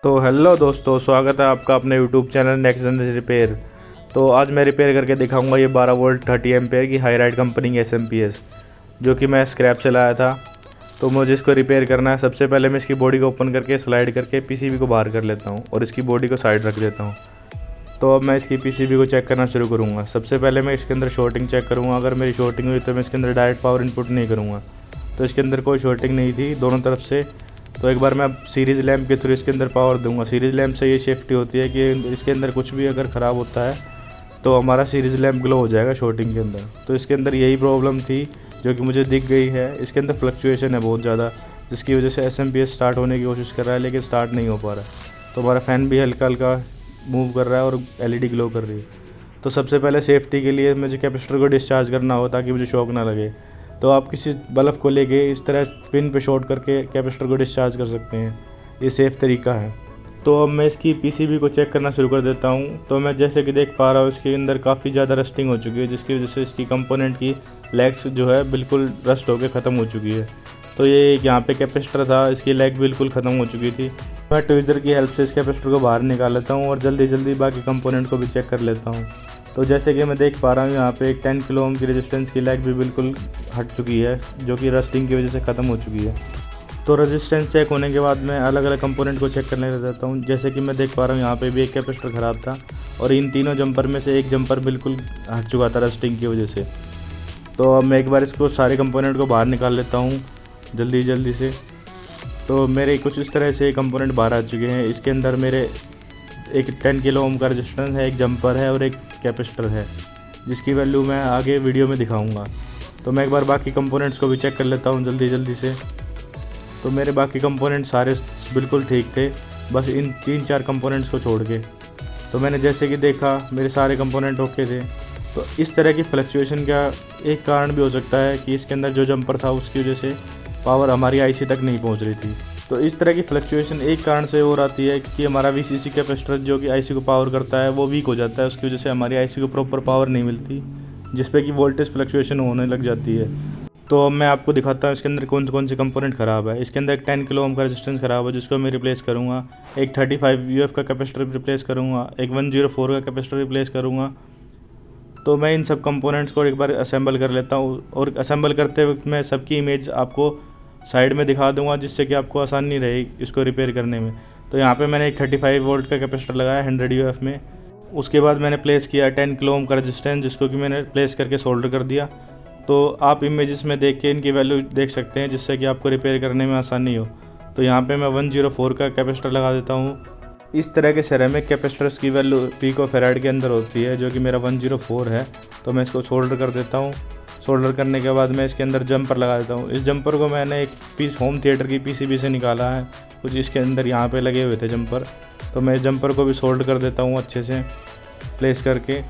तो हेलो दोस्तों, स्वागत है आपका अपने YouTube channel next generation repair. तो आज मैं रिपेयर करके दिखाऊंगा ये 12 वोल्ट 30 एम्पेयर की हाई राइड कंपनी की SMP जो कि मैं स्क्रैप से लाया था। तो मुझे इसको रिपेयर करना है। सबसे पहले मैं इसकी बॉडी को ओपन करके स्लाइड करके PCB को बाहर कर लेता हूँ और इसकी बॉडी को साइड रख देता हूँ। तो अब मैं इसकी PCB को चेक करना शुरू करूँगा। सबसे पहले मैं इसके अंदर शॉर्टिंग चेक करूँगा। अगर मेरी शॉर्टिंग हुई तो मैं इसके अंदर डायरेक्ट पावर इनपुट नहीं करूँगा। तो इसके अंदर कोई शॉर्टिंग नहीं थी दोनों तरफ से। तो एक बार मैं सीरीज़ लैम्प के थ्रू इसके अंदर पावर दूंगा। सीरीज़ लैम्प से ये सेफ्टी होती है कि इसके अंदर कुछ भी अगर ख़राब होता है तो हमारा सीरीज़ लैम्प ग्लो हो जाएगा शॉर्टिंग के अंदर। तो इसके अंदर यही प्रॉब्लम थी जो कि मुझे दिख गई है। इसके अंदर फ्लक्चुएशन है बहुत ज़्यादा, जिसकी वजह से SMP स्टार्ट होने की कोशिश कर रहा है लेकिन स्टार्ट नहीं हो पा रहा है। तो हमारा फ़ैन भी हल्का हल्का मूव कर रहा है और LED ग्लो कर रही है। तो सबसे पहले सेफ्टी के लिए मुझे कैपेसिटर को डिस्चार्ज करना हो ताकि मुझे शॉक ना लगे। तो आप किसी बल्ब को लेके इस तरह पिन पे शॉर्ट करके कैपेसिटर को डिस्चार्ज कर सकते हैं। ये सेफ़ तरीका है। तो अब मैं इसकी PCB को चेक करना शुरू कर देता हूँ। तो मैं जैसे कि देख पा रहा हूँ इसके अंदर काफ़ी ज़्यादा रस्टिंग हो चुकी है, जिसकी वजह से इसकी कंपोनेंट की लेग्स जो है बिल्कुल रस्ट होकर ख़त्म हो चुकी है। तो ये यहाँ पे कैपेसिटर था, इसकी लेग बिल्कुल ख़त्म हो चुकी थी। मैं ट्विज़र की हेल्प से इस कैपेसिटर को बाहर निकाल लेता हूँ और जल्दी जल्दी बाकी कंपोनेंट को भी चेक कर लेता हूँ। तो जैसे कि मैं देख पा रहा हूँ यहाँ पे एक 10 किलो ओम की रेजिस्टेंस की लेग भी बिल्कुल हट चुकी है, जो कि रस्टिंग की वजह से ख़त्म हो चुकी है। तो रेजिस्टेंस चेक होने के बाद मैं अलग अलग कंपोनेंट को चेक करने लग जाता हूँ। जैसे कि मैं देख पा रहा हूँ यहाँ पे भी एक कैपेसिटर ख़राब था और इन तीनों जंपर में से एक जंपर बिल्कुल हट चुका था रस्टिंग की वजह से। तो अब मैं एक बार इसको सारे कंपोनेंट को बाहर निकाल लेता हूँ जल्दी से। तो मेरे कुछ इस तरह से कंपोनेंट बाहर आ चुके हैं। इसके अंदर मेरे एक 10 किलो ओम का रेजिस्टेंस है, एक जंपर है और एक कैपेसिटर है, जिसकी वैल्यू मैं आगे वीडियो में दिखाऊंगा। तो मैं एक बार बाकी कंपोनेंट्स को भी चेक कर लेता हूं जल्दी से। तो मेरे बाकी कंपोनेंट सारे बिल्कुल ठीक थे, बस इन 3-4 कंपोनेंट्स को छोड़ के। तो मैंने जैसे कि देखा मेरे सारे कंपोनेंट ओके थे। तो इस तरह की फ्लक्चुएशन का एक कारण भी हो सकता है कि इसके अंदर जो जंपर था उसकी वजह से पावर हमारी IC तक नहीं पहुँच रही थी। तो इस तरह की फ्लक्चुएशन एक कारण से और आती है कि हमारा VCC कैपेसिटर जो कि IC को पावर करता है वो वीक हो जाता है। उसकी वजह से हमारी IC को प्रॉपर पावर नहीं मिलती, जिस पे कि वोल्टेज फ्लक्चुएशन होने लग जाती है। तो अब मैं आपको दिखाता हूँ इसके अंदर कौन कौन से कंपोनेंट ख़राब है। इसके अंदर एक 10 किलो ओम का रेजिस्टेंस ख़राब है, जिसको मैं रिप्लेस करूँगा। एक 35 UF का कैपेसिटर रिप्लेस करूँगा। एक 104 का कैपेसिटर रिप्लेस करूँगा। तो मैं इन सब कंपोनेंट्स को एक बार असेंबल कर लेता हूँ और असेंबल करते वक्त मैं सबकी इमेज आपको साइड में दिखा दूंगा, जिससे कि आपको आसानी रहे इसको रिपेयर करने में। तो यहाँ पे मैंने एक 35 वोल्ट का कैपेसिटर लगाया 100 UF में। उसके बाद मैंने प्लेस किया 10 किलो ओम का रेजिस्टेंस, जिसको कि मैंने प्लेस करके सोल्डर कर दिया। तो आप इमेजेस में देख के इनकी वैल्यू देख सकते हैं, जिससे कि आपको रिपेयर करने में आसानी हो। तो यहाँ पर मैं 104 का कैपेसिटर लगा देता हूँ। इस तरह के सेरेमिक कैपेसिटर्स की वैल्यू पिकोफैराड के अंदर होती है, जो कि मेरा 104 है। तो मैं इसको सोल्डर कर देता हूँ। सोल्डर करने के बाद मैं इसके अंदर जंपर लगा देता हूँ। इस जंपर को मैंने एक पीस होम थिएटर की PCB से निकाला है, कुछ इसके अंदर यहाँ पे लगे हुए थे जंपर। तो मैं इस जंपर को भी सोल्डर कर देता हूँ अच्छे से प्लेस करके।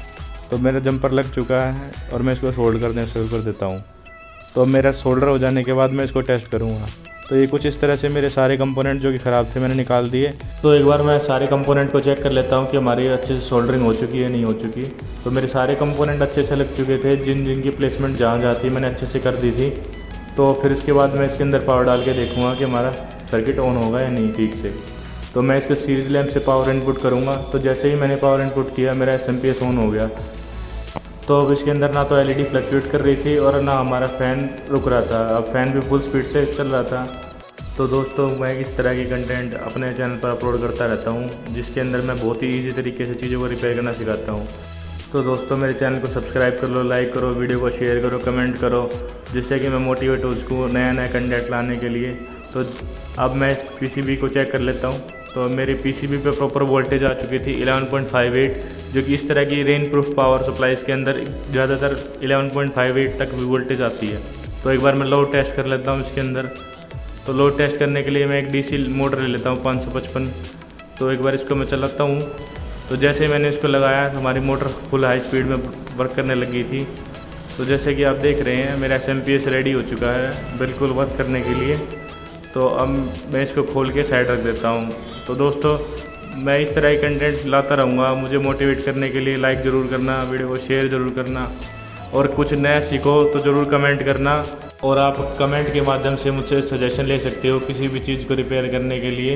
तो मेरा जंपर लग चुका है और मैं इसको सोल्डर करने शुरू कर देता हूँ। तो मेरा सोल्डर हो जाने के बाद मैं इसको टेस्ट करूँगा। तो ये कुछ इस तरह से मेरे सारे कंपोनेंट जो कि ख़राब थे मैंने निकाल दिए। तो एक बार मैं सारे कंपोनेंट को चेक कर लेता हूँ कि हमारी अच्छे से सोल्डरिंग हो चुकी है नहीं हो चुकी। तो मेरे सारे कंपोनेंट अच्छे से लग चुके थे, जिनकी प्लेसमेंट जहाँ थी मैंने अच्छे से कर दी थी। तो फिर इसके बाद मैं इसके अंदर पावर डाल के देखूँगा कि हमारा सर्किट ऑन होगा या नहीं ठीक से। तो मैं इसको सीरीज लैम्प से पावर इनपुट करूँगा। तो जैसे ही मैंने पावर इनपुट किया मेरा SMP ऑन हो गया। तो अब इसके अंदर ना तो LED फ्लक्चुएट कर रही थी और ना हमारा फ़ैन रुक रहा था। अब फ़ैन भी फुल स्पीड से चल रहा था। तो दोस्तों मैं इस तरह की कंटेंट अपने चैनल पर अपलोड करता रहता हूँ, जिसके अंदर मैं बहुत ही ईजी तरीके से चीज़ों को रिपेयर करना सिखाता हूँ। तो दोस्तों मेरे चैनल को सब्सक्राइब कर लो, लाइक करो, वीडियो को शेयर करो, कमेंट करो, जिससे कि मैं मोटिवेट हो उसको नया कंटेंट लाने के लिए। तो अब मैं PCB को चेक कर लेता हूँ। तो मेरी PCB पे प्रॉपर वोल्टेज आ चुकी थी 11.58, जो कि इस तरह की रेन प्रूफ पावर सप्लाईज के अंदर ज़्यादातर 11.58 तक भी वोल्टेज आती है। तो एक बार मैं लोड टेस्ट कर लेता हूँ इसके अंदर। तो लोड टेस्ट करने के लिए मैं एक DC मोटर ले लेता हूँ 555। तो एक बार इसको मैं चलाता हूँ। तो जैसे मैंने इसको लगाया हमारी मोटर फुल हाई स्पीड में वर्क करने लगी थी। तो जैसे कि आप देख रहे हैं मेरा SMP रेडी हो चुका है बिल्कुल वर्क करने के लिए। तो अब मैं इसको खोल के साइड रख देता हूँ। तो दोस्तों मैं इस तरह की कंटेंट लाता रहूँगा। मुझे मोटिवेट करने के लिए लाइक ज़रूर करना, वीडियो को शेयर ज़रूर करना और कुछ नया सीखो तो ज़रूर कमेंट करना। और आप कमेंट के माध्यम से मुझसे सजेशन ले सकते हो किसी भी चीज़ को रिपेयर करने के लिए।